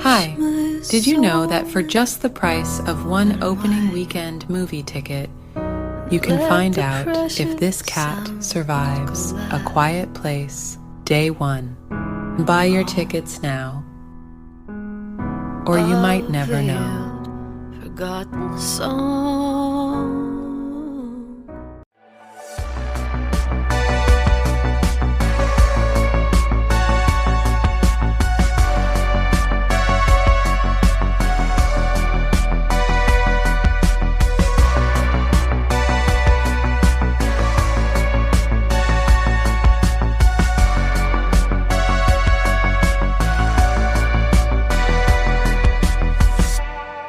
Hi, did you know that for just the price of one opening weekend movie ticket, you can find out if this cat survives A Quiet Place Day 1? Buy your tickets now, or you might never know. Forgotten song.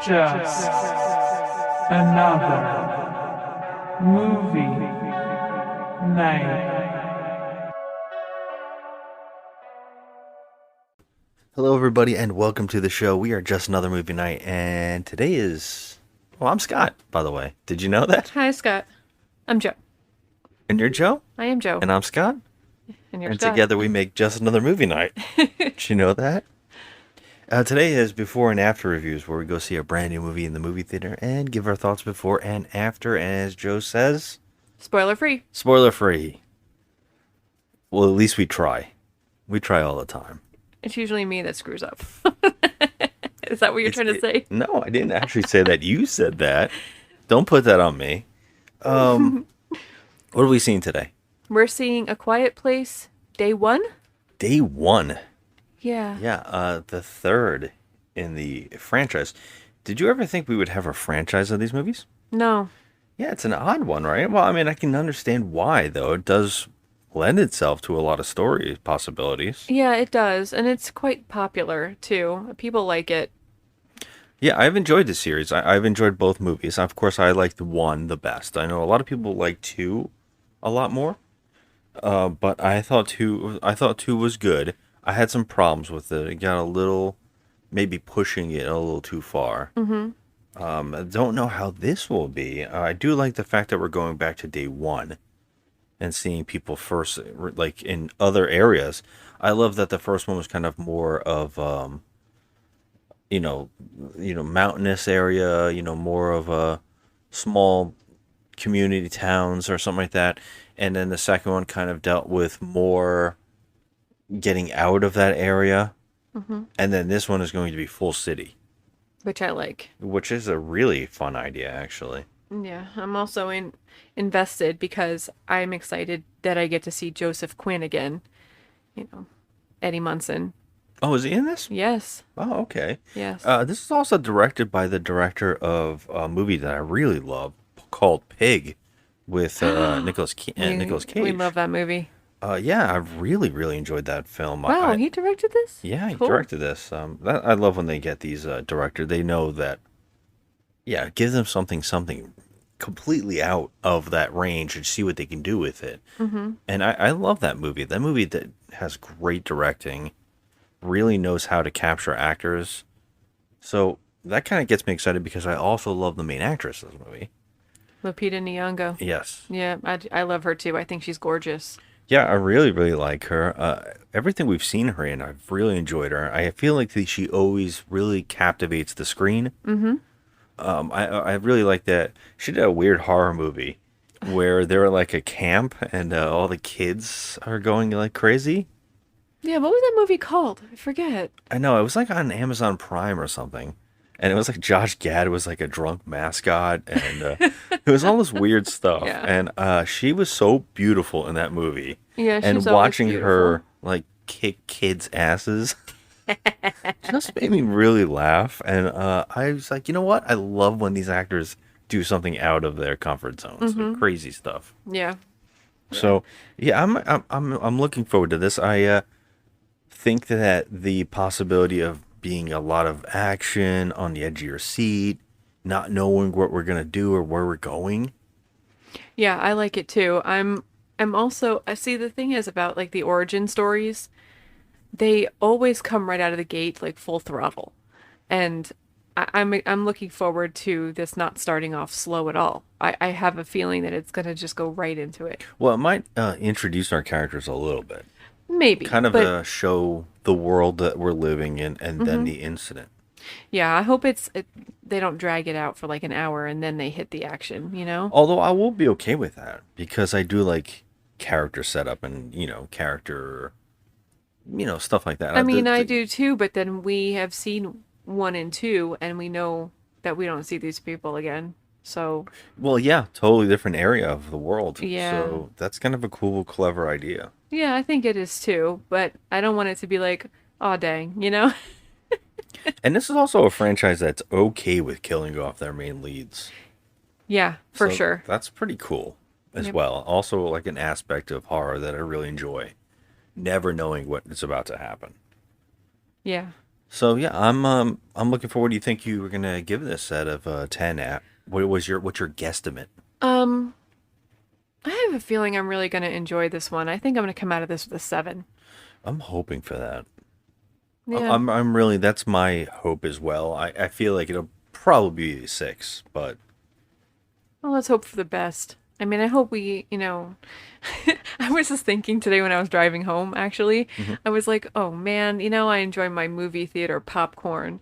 Just another movie night. Hello, everybody, and welcome to the show. We are Just Another Movie Night, and today is... Well, I'm Scott, by the way. Did you know that? Hi, Scott. I'm Joe. And you're Joe? I am Joe. And I'm Scott? And you're And Scott. together we make Just Another Movie Night. Did you know that? Today is before and after reviews, where we go see a brand new movie in the movie theater and give our thoughts before and after. And as Joe says... Spoiler free. Spoiler free. Well, at least we try. We try all the time. It's usually me that screws up. Is that what you're trying to say? No, I didn't actually say that. You said that. Don't put that on me. What are we seeing today? We're seeing A Quiet Place Day 1? Day 1. Yeah. Yeah, the third in the franchise. Did you ever think we would have a franchise of these movies? No. Yeah, it's an odd one, right? Well, I mean, I can understand why, though. It does lend itself to a lot of story possibilities. Yeah, it does. And it's quite popular, too. People like it. Yeah, I've enjoyed the series. I've enjoyed both movies. Of course, I like the one the best. I know a lot of people like two a lot more. But I thought two was good. I had some problems with it. It got a little, maybe pushing it a little too far. Mm-hmm. I don't know how this will be. I do like the fact that we're going back to day 1 and seeing people first, like in other areas. I love that the first one was kind of more of, mountainous area, more of a small community towns or something like that. And then the second one kind of dealt with more getting out of that area. Mm-hmm. And then this one is going to be full city. Which I like. Which is a really fun idea, actually. Yeah, I'm also invested because I'm excited that I get to see Joseph Quinn again. Eddie Munson. Oh, is he in this? Yes. Oh, okay. Yes. This is also directed by the director of a movie that I really love called Pig with Nicolas Cage. We love that movie. Yeah, I really, really enjoyed that film. Wow, he directed this? Yeah, he Cool. directed this. I love when they get these directors. They know that, give them something completely out of that range and see what they can do with it. Mm-hmm. And I love that movie. That movie that has great directing, really knows how to capture actors. So that kind of gets me excited because I also love the main actress of the movie. Lupita Nyong'o. Yes. Yeah, I love her too. I think she's gorgeous. Yeah, I really, really like her. Everything we've seen her in, I've really enjoyed her. I feel like she always really captivates the screen. Mm-hmm. I really like that. She did a weird horror movie where they were like a camp and all the kids are going like crazy. Yeah, what was that movie called? I forget. I know, it was like on Amazon Prime or something. And it was like Josh Gad was like a drunk mascot, and it was all this weird stuff. Yeah. And she was so beautiful in that movie. Yeah, she's and always watching beautiful. her like kick kids' asses just made me really laugh. And I was like, you know what? I love when these actors do something out of their comfort zones, like crazy stuff. Yeah. So yeah, I'm looking forward to this. I think that the possibility of being a lot of action on the edge of your seat, not knowing what we're gonna do or where we're going. Yeah, I like it too. I'm also, I see the thing is about like the origin stories, they always come right out of the gate like full throttle. And I'm looking forward to this not starting off slow at all. I have a feeling that it's gonna just go right into it. Well, it might introduce our characters a little bit. Maybe, kind of but show the world that we're living in, and then the incident. yeah, I hope they don't drag it out for like an hour and then they hit the action, you know? Although I will be okay with that because I do like character setup and character, stuff like that. I mean, I do too, but then we have seen 1 and 2 and we know that we don't see these people again. So, Well, yeah, totally different area of the world. yeah. So that's kind of a cool, clever idea. Yeah, I think it is too, but I don't want it to be like, oh dang, you know? And this is also a franchise that's okay with killing off their main leads. Yeah, for So sure. that's pretty cool as Yep. well. Also, like an aspect of horror that I really enjoy, never knowing what is about to happen. Yeah. So yeah, I'm looking forward. Do you think you were gonna give this out of 10 at? What's your guesstimate? Um, I have a feeling I'm really going to enjoy this one. I think I'm going to come out of this with a 7. I'm hoping for that. Yeah. I'm really, that's my hope as well. I feel like it'll probably be a 6, but Well, let's hope for the best. I mean, I hope I was just thinking today when I was driving home, actually, I was like, oh man, I enjoy my movie theater popcorn.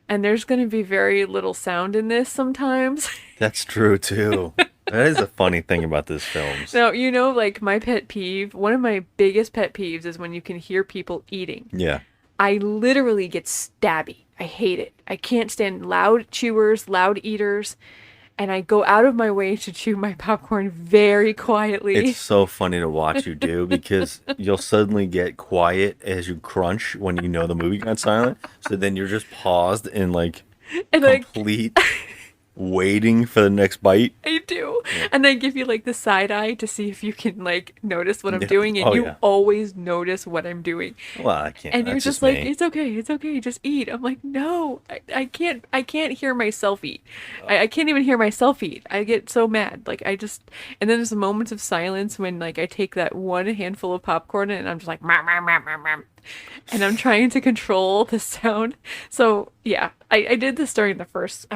And there's going to be very little sound in this sometimes. that's true too. That is a funny thing about this film. So, like my pet peeve, one of my biggest pet peeves is when you can hear people eating. Yeah. I literally get stabby. I hate it. I can't stand loud chewers, loud eaters. And I go out of my way to chew my popcorn very quietly. It's so funny to watch you do because you'll suddenly get quiet as you crunch when you know the movie got silent. So then you're just paused in like and I, complete waiting for the next bite. I do. And I give you like the side eye to see if you can like notice what I'm Yeah. doing. And Oh, you yeah. always notice what I'm doing. Well, I can't. And you're That's just like, me. it's okay, just eat. I'm like, no, I can't hear myself eat. I can't even hear myself eat. I get so mad. And then there's moments of silence when like I take that one handful of popcorn and I'm just like, "Meow, meow, meow, meow, meow." And I'm trying to control the sound. So yeah, I did this during the first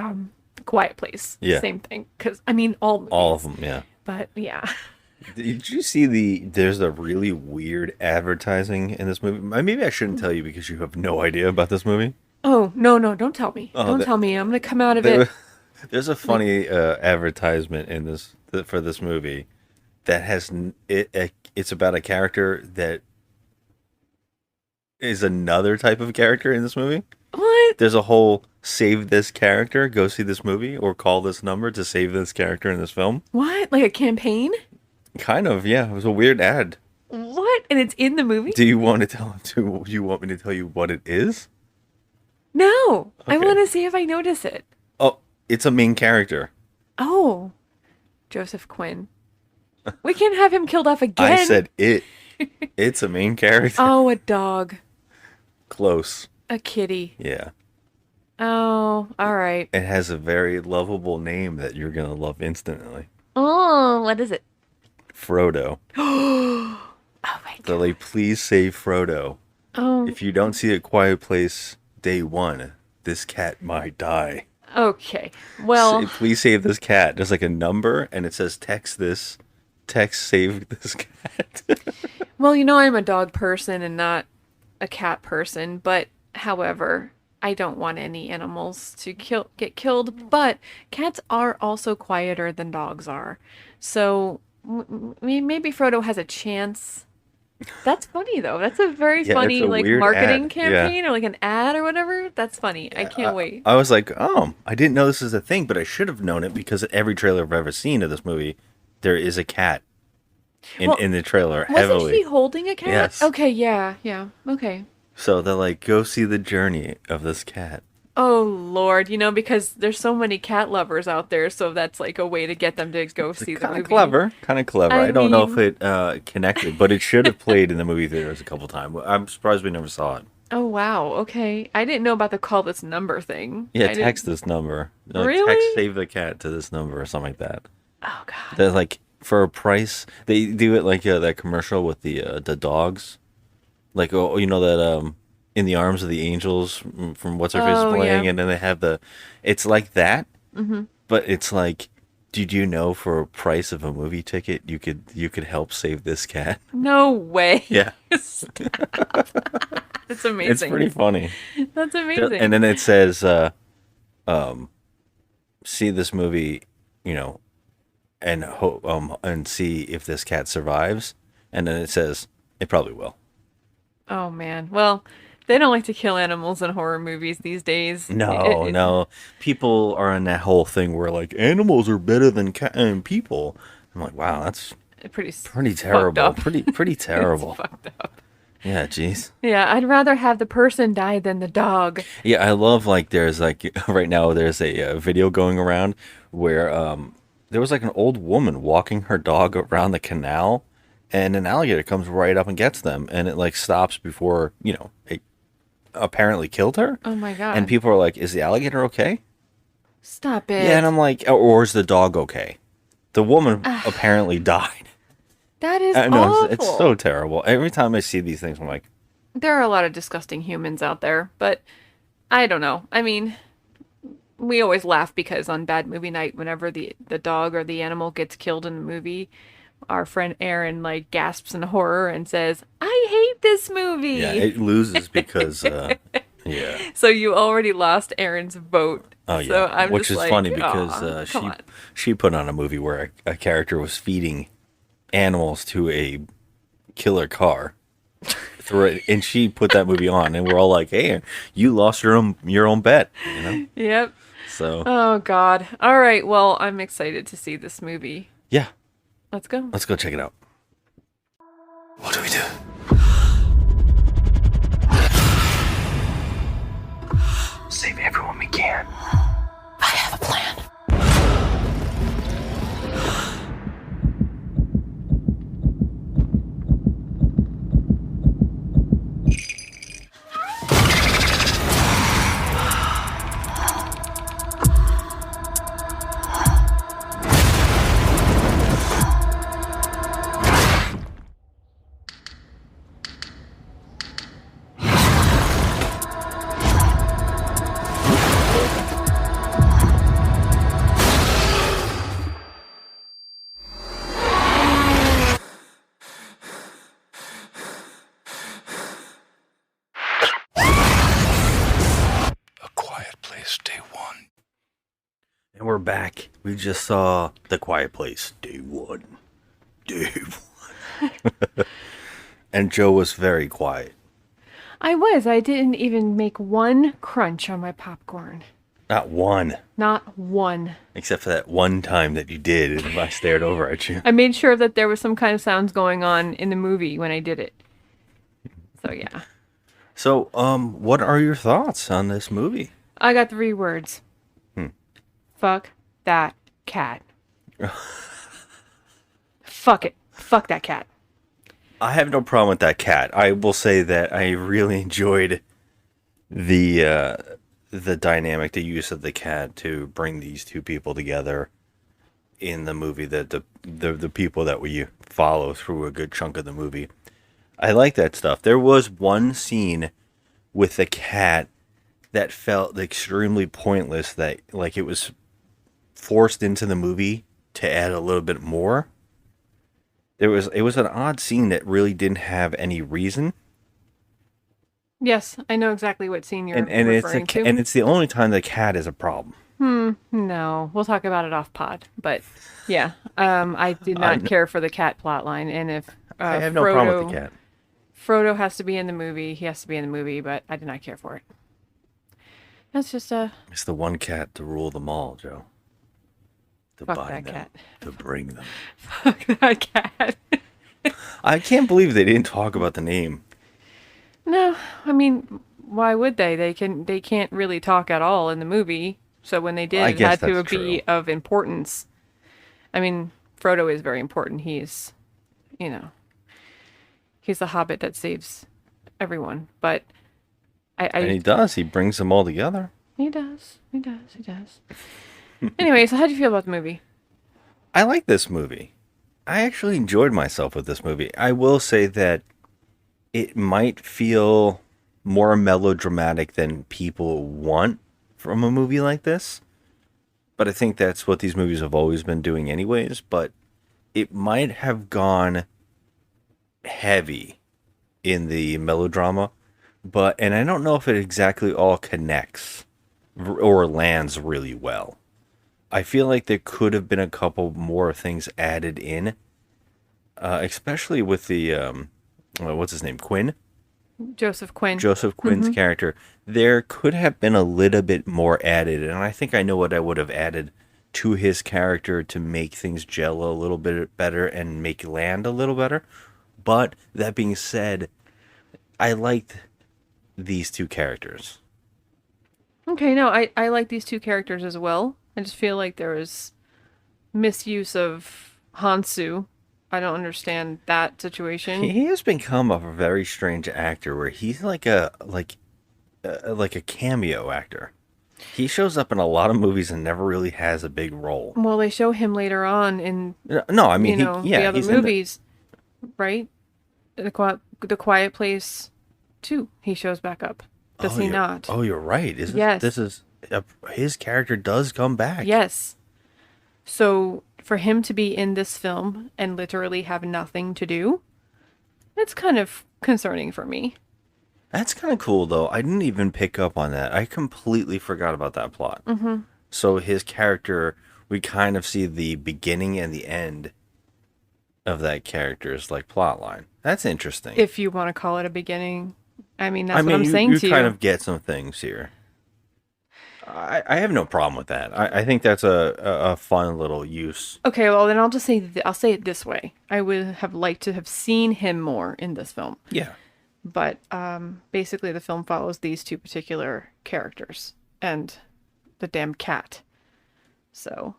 Quiet Place. Yeah. Same thing. Because I mean, all movies. All of them, yeah. But yeah. Did you see there's a really weird advertising in this movie? Maybe I shouldn't tell you because you have no idea about this movie. Oh, no, don't tell me. Oh, Don't that- tell me. I'm going to come out of it. There's a funny advertisement in this for this movie that has it's about a character that is another type of character in this movie. What? There's a whole save this character, go see this movie, or call this number to save this character in this film. What? Like a campaign? Kind of, yeah. It was a weird ad. What? And it's in the movie? Do you want to you want me to tell you what it is? No. I Okay. want to see if I notice it. Oh, it's a main character. Oh. Joseph Quinn. We can't have him killed off again. I said it. It's a main character. Oh, a dog. Close. A kitty. Yeah. Oh, all right. It has a very lovable name that you're going to love instantly. Oh, what is it? Frodo. Oh my They're god. like, please save Frodo. Oh, If you don't see A Quiet Place day 1, this cat might die. okay. Well, Please save this cat. There's like a number and it says text save this cat. well, I'm a dog person and not a cat person, but however, I don't want any animals to get killed, but cats are also quieter than dogs are. So maybe Frodo has a chance. That's funny though. That's a very Yeah, funny it's a like weird marketing ad. Yeah. campaign or like an ad or whatever. That's funny. I can't wait. I was like, oh, I didn't know this is a thing, but I should have known it because every trailer I've ever seen of this movie, there is a cat Well, in the trailer Wasn't heavily. she holding a cat? Yes. Okay, yeah. Okay. So they're like, go see the journey of this cat. Oh Lord, because there's so many cat lovers out there, so that's like a way to get them to go see the Kind movie. of clever. Kind of clever. I I don't know if mean- it connected, but it should have played in the movie theaters a couple times. I'm surprised we never saw it. Oh wow, okay. I didn't know about the call this number thing. Yeah, I didn't- text this number. Really? Text save the cat to this number or something like that. Oh god. They're like, for a price, they do it like that commercial with the dogs. Like, oh, that In the Arms of the Angels from What's Her Face Oh, playing, yeah. and then they have it's like that, but it's like Did you know for a price of a movie ticket, you could help save this cat? No way. Yeah, That's it's amazing. pretty funny. That's amazing. And then it says, "See this movie, you know, and see if this cat survives." And then it says, "It probably will." Oh man. Well, they don't like to kill animals in horror movies these days. No, no, people are in that whole thing where like animals are better than people. I'm like, wow, that's pretty pretty fucked terrible. up. Pretty terrible. It's fucked up. Yeah, jeez. Yeah, I'd rather have the person die than the dog. Yeah, I love like there's like right now there's a video going around where there was like an old woman walking her dog around the canal, and an alligator comes right up and gets them, and it like stops before it apparently killed her. Oh my god. And people are like, "Is the alligator okay?" Stop it. Yeah, and I'm like, or is the dog okay? The woman apparently died. That is I know awful. it's so terrible. Every time I see these things, I'm like, There are a lot of disgusting humans out there, but I don't know. I mean, we always laugh because on Bad Movie Night, whenever the dog or the animal gets killed in the movie, our friend Aaron like gasps in horror and says, "I hate this movie." yeah, it loses because yeah. So you already lost Aaron's vote. Oh yeah, So I'm which just is like, funny "Aw, because come on." she put on a movie where a character was feeding animals to a killer car through it, and she put that movie on, and we're all like, "Hey, you lost your own bet," you know. Yep. So Oh God. All right. Well, I'm excited to see this movie. yeah, Let's go. let's go check it out. What do we do? Save everyone we can. I have a plan. A Quiet Place, Day 1. And we're back. We just saw The Quiet Place, day one. Day one. And Joe was very quiet. I was. I didn't even make one crunch on my popcorn. Not one. Not one. Except for that one time that you did, and I stared over at you. I made sure that there was some kind of sounds going on in the movie when I did it. So yeah. So, what are your thoughts on this movie? I got 3 words. Fuck that cat. Fuck it. Fuck that cat. I have no problem with that cat. I will say that I really enjoyed the dynamic, the use of the cat to bring these two people together in the movie. The people that we follow through a good chunk of the movie. I like that stuff. There was one scene with the cat that felt extremely pointless. That like it was forced into the movie to add a little bit more. It was an odd scene that really didn't have any reason. Yes, I know exactly what scene you're And it's referring to. and it's the only time the cat is a problem. No, we'll talk about it off pod. But yeah, I did not care for the cat plotline, and if I have no problem with the cat. Frodo has to be in the movie, he has to be in the movie, but I did not care for it. That's just It's the one cat to rule them all, Joe. To Fuck bind that them, cat. to bring them. fuck that cat. I can't believe they didn't talk about the name. No, I mean, why would they? They can't really talk at all in the movie. So when they did, I it guess had to that's be true. of importance. I mean, Frodo is very important. He's, he's the hobbit that saves everyone. But And he does. He brings them all together. he does. Anyway, so how'd you feel about the movie? I like this movie. I actually enjoyed myself with this movie. I will say that it might feel more melodramatic than people want from a movie like this. but I think that's what these movies have always been doing anyways, but it might have gone heavy in the melodrama, and I don't know if it exactly all connects or lands really well. I feel like there could have been a couple more things added in, especially with the what's his name, Quinn, Joseph Quinn. Joseph Quinn's character. There could have been a little bit more added, and I think I know what I would have added to his character to make things gel a little bit better and make land a little better. But that being said, I liked these two characters. Okay, no, I like these two characters as well. I just feel like there was misuse of Hansu. I don't understand that situation. He has become a very strange actor, where he's like a cameo actor. He shows up in a lot of movies and never really has a big role. Well, they show him later on in No, I mean, the other he's movies, right? The Quiet Place 2. He shows back up. Does he not? Oh, you're right. Yes. His character does come back. Yes. So for him to be in this film and literally have nothing to do, it's kind of concerning for me. That's kind of cool, though. I didn't even pick up on that. I completely forgot about that plot. Mm-hmm. So his character, we kind of see the beginning and the end of that character's like plot line. That's interesting. If you want to call it a beginning, I mean, that's what I'm saying to you. You kind of get some things here. I have no problem with that. I think that's a fun little use. Okay, well then I'll just say I'll say it this way. I would have liked to have seen him more in this film. Yeah. But basically the film follows these two particular characters and the damn cat. So,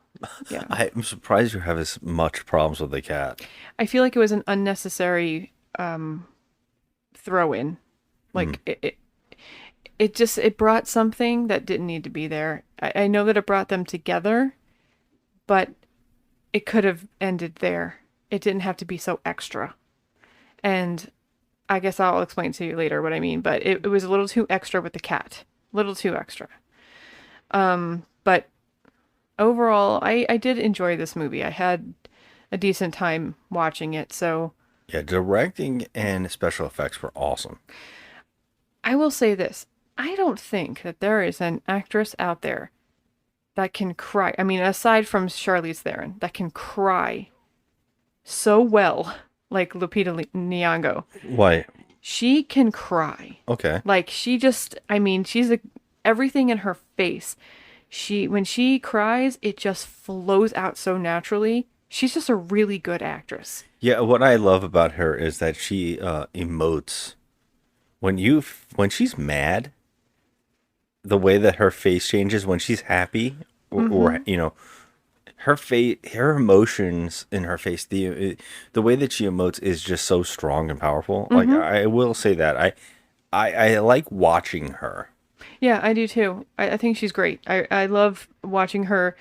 yeah. I'm surprised you have as much problems with the cat. I feel like it was an unnecessary throw in. Like it brought something that didn't need to be there. I know that it brought them together, but it could have ended there. It didn't have to be so extra. And I guess I'll explain to you later what I mean, but it was a little too extra with the cat. A little too extra. But overall, I did enjoy this movie. I had a decent time watching it, so... Yeah, directing and special effects were awesome. I will say this. I don't think that there is an actress out there that can cry. I mean, aside from Charlize Theron, that can cry so well like Lupita Nyong'o. Why? She can cry. Okay. Like she's everything in her face. When she cries, it just flows out so naturally. She's just a really good actress. Yeah, what I love about her is that she emotes when she's mad. The way that her face changes when she's happy, or her emotions in her face, the way that she emotes is just so strong and powerful. Like, I will say that I like watching her. Yeah, I do too. I think she's great. I love watching her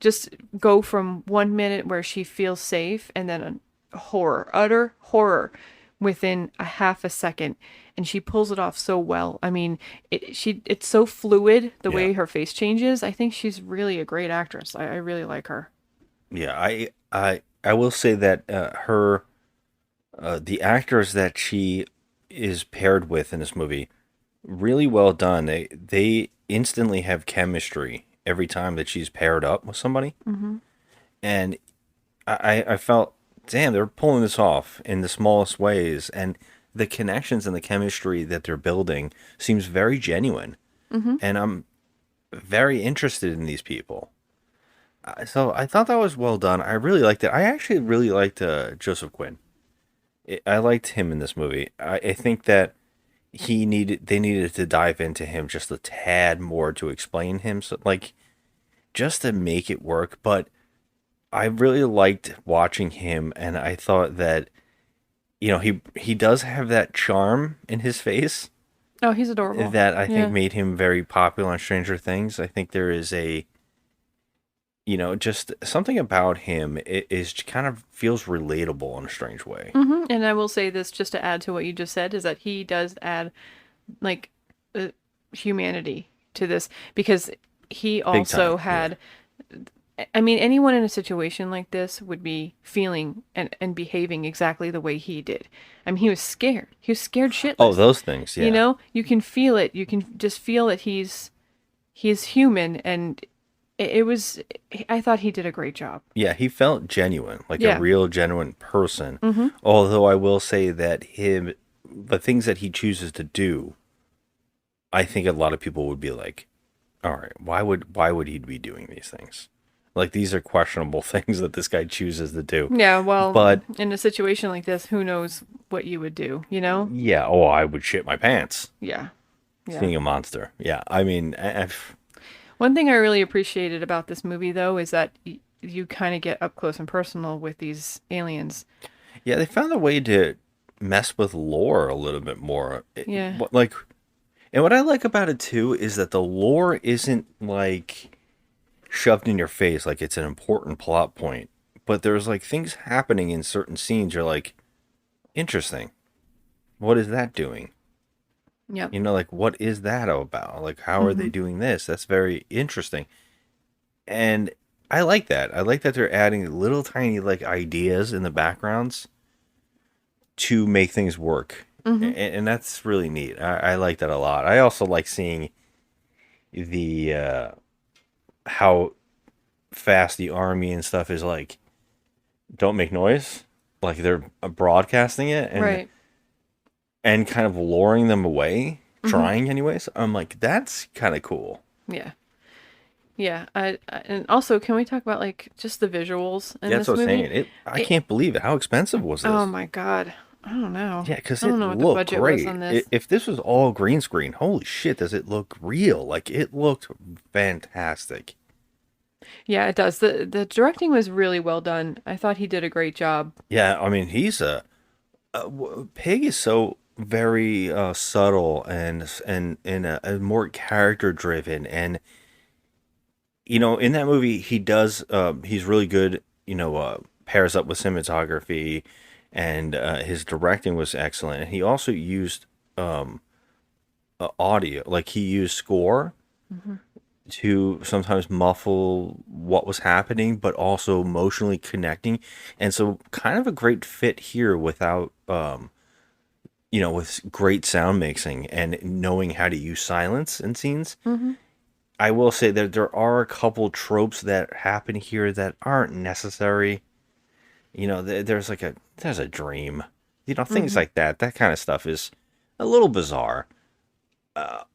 just go from 1 minute where she feels safe and then utter horror within a half a second, and she pulls it off so well. I mean, it's so fluid the way her face changes. I think she's really a great actress. I really like her. Yeah, I will say that the actors that she is paired with in this movie, really well done. They instantly have chemistry every time that she's paired up with somebody, and I felt, damn, they're pulling this off in the smallest ways, and the connections and the chemistry that they're building seems very genuine, and I'm very interested in these people. So I thought that was well done. I really liked it. I actually really liked Joseph Quinn. I liked him in this movie. I think that they needed to dive into him just a tad more to explain him, so like just to make it work. But I really liked watching him, and I thought that, he does have that charm in his face. Oh, he's adorable. That I think made him very popular on Stranger Things. I think there is just something about him. It is kind of feels relatable in a strange way. And I will say this just to add to what you just said, is that he does add like humanity to this, because he also had I mean, anyone in a situation like this would be feeling and behaving exactly the way he did. I mean, he was scared. He was scared Oh, shitless. those things, You yeah. know, you can feel it. You can just feel that he's human, and it was. I thought he did a great job. Yeah, he felt genuine, like a Yeah. real genuine person. Mm-hmm. Although I will say that the things that he chooses to do, I think a lot of people would be like, all right, why would he be doing these things? Like these are questionable things that this guy chooses to do. Yeah. Well, But in a situation like this, who knows what you would do? You know? yeah, oh, I would shit my pants Yeah. Yeah. seeing a monster. Yeah, I mean, One thing I really appreciated about this movie, though, is that you kind of get up close and personal with these aliens. yeah, they found a way to mess with lore a little bit more. Yeah. Like, and what I like about it too is that the lore isn't like shoved in your face like it's an important plot point, but there's like things happening in certain scenes. You're like, interesting. What is that doing? Yep. You know, like what is that about? Like, how are they doing this? That's very interesting. And I like that. I like that they're adding little tiny like ideas in the backgrounds to make things work. And that's really neat. I like that a lot. I also like seeing the how fast the army and stuff is like, don't make noise. Like they're broadcasting it Right. and kind of luring them away, trying anyways. I'm like, that's kind of cool. Yeah. Yeah. And also, can we talk about like just the visuals in Yeah, this that's what I'm movie? saying. I can't believe it. How expensive was this? Oh my God. I don't know. Yeah, because I it don't know what the looked budget great. was on this. If this was all green screen, holy shit, does it look real? Like it looked fantastic. Yeah, it does. The directing was really well done. I thought he did a great job. Yeah, I mean, Pig is so very subtle and a more character driven, and you know, in that movie, he's really good. You know, pairs up with cinematography, and his directing was excellent. And he also used audio, like he used score to sometimes muffle what was happening, but also emotionally connecting. And so, kind of a great fit here without, you know, with great sound mixing and knowing how to use silence in scenes. I will say that there are a couple tropes that happen here that aren't necessary. You know, there's a dream. You know, things like that. That kind of stuff is a little bizarre.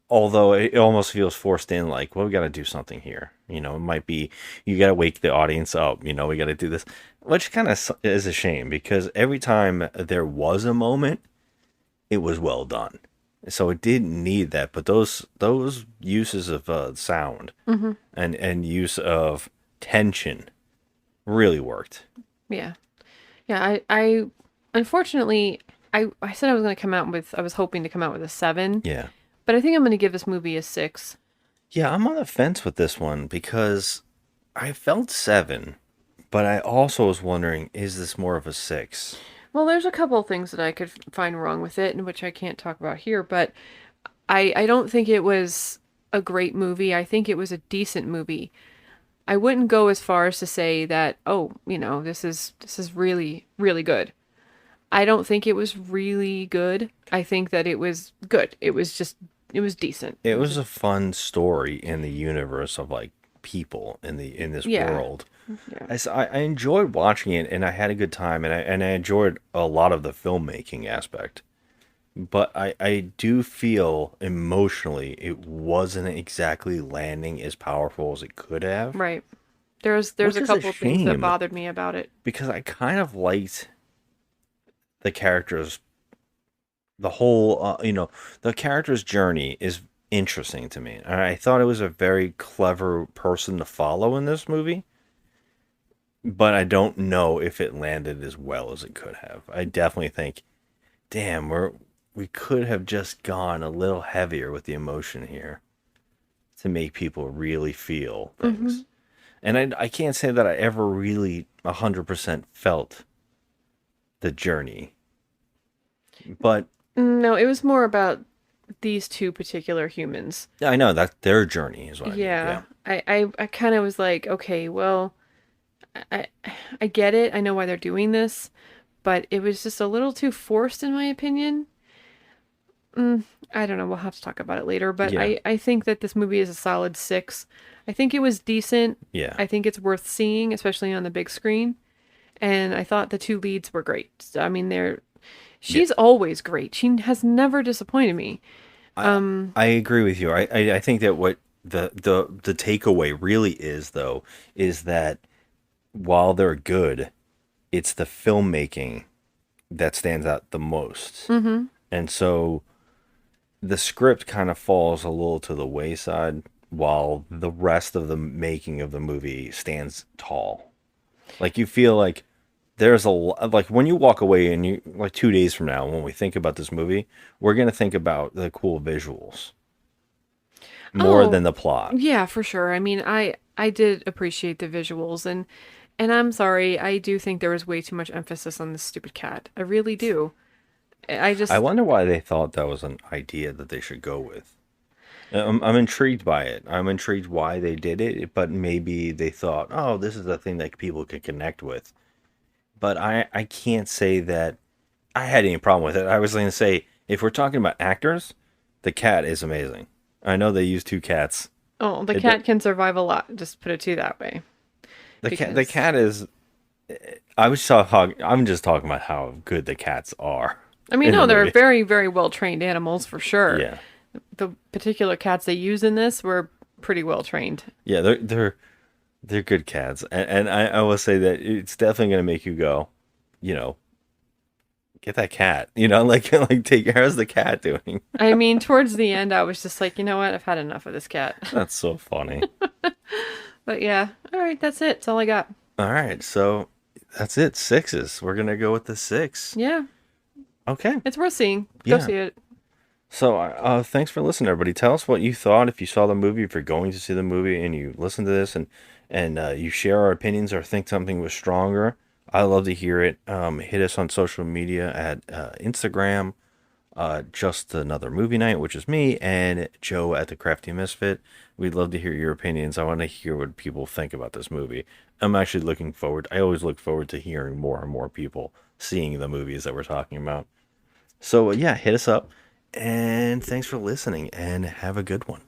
Although it almost feels forced in, like, well, we got to do something here. You know, it might be you got to wake the audience up. You know, we got to do this, which kind of is a shame because every time there was a moment, it was well done. So it didn't need that, but those uses of sound and use of tension really worked. Yeah. Yeah, I unfortunately I said I was going to come out with I was hoping to come out with a 7, Yeah. but I think I'm going to give this movie a 6. Yeah, I'm on the fence with this one because I felt 7, but I also was wondering, is this more of a 6? Well, there's a couple of things that I could find wrong with it, and which I can't talk about here, but I don't think it was a great movie. I think it was a decent movie. I wouldn't go as far as to say that, oh, you know, this is really, really good. I don't think it was really good. I think that it was good. It was decent. It was a fun story in the universe of like people in this Yeah. world. Yeah. I enjoyed watching it and I had a good time and I enjoyed a lot of the filmmaking aspect. But I do feel emotionally it wasn't exactly landing as powerful as it could have. Right. There's Which a is a couple of things that shame. bothered me about it. Because I kind of liked the characters, the whole, you know, the character's journey is interesting to me. And I thought it was a very clever person to follow in this movie. But I don't know if it landed as well as it could have. I definitely think, damn, we could have just gone a little heavier with the emotion here to make people really feel things. And I can't say that I ever really 100% felt the journey. But No, it was more about these two particular humans. Yeah, I know that's their journey is what I mean. Yeah. Yeah. I kind of was like, okay, well, I I get it. I know why they're doing this, but it was just a little too forced in my opinion. I don't know. We'll have to talk about it later, but Yeah. I think that this movie is a solid 6. I think it was decent. Yeah. I think it's worth seeing, especially on the big screen. And I thought the two leads were great. I mean, she's always great. She has never disappointed me. I agree with you. I think that what the takeaway really is though is that while they're good, it's the filmmaking that stands out the most. Mm-hmm. And so the script kind of falls a little to the wayside while the rest of the making of the movie stands tall. Like you feel like there's a like when you walk away and you like 2 days from now when we think about this movie, we're gonna think about the cool visuals more Oh, than the plot. yeah, for sure. I mean, I did appreciate the visuals, and I'm sorry, I do think there was way too much emphasis on this stupid cat. I really do. I I just wonder why they thought that was an idea that they should go with. I'm intrigued by it. I'm intrigued why they did it, but maybe they thought, oh, this is a thing that people could connect with. But I can't say that I had any problem with it. I was going to say, if we're talking about actors, the cat is amazing. I know they use two cats. oh, the It- cat can survive a lot. Just put it to you that way. The cat is. I'm just talking about how good the cats are. I mean, in no, the they're movie. very, very well trained animals for sure. Yeah, The particular cats they use in this were pretty well trained. yeah, they're good cats, and I will say that it's definitely going to make you go, you know, get that cat, like take how's the cat doing? I mean, towards the end, I was just like, you know what? I've had enough of this cat. That's so funny. But yeah, all right, that's it. That's all I got. All right, so that's it. Sixes. We're gonna go with the 6. Yeah, Okay. it's worth seeing. Go Yeah. see it. So, thanks for listening, everybody. Tell us what you thought if you saw the movie, if you're going to see the movie, and you listen to this, and you share our opinions or think something was stronger. I love to hear it. Hit us on social media at Instagram, just another movie night, which is me, and Joe at the Crafty Misfit. We'd love to hear your opinions. I want to hear what people think about this movie. I'm actually looking forward. I always look forward to hearing more and more people seeing the movies that we're talking about. So yeah, hit us up. And thanks for listening and have a good one.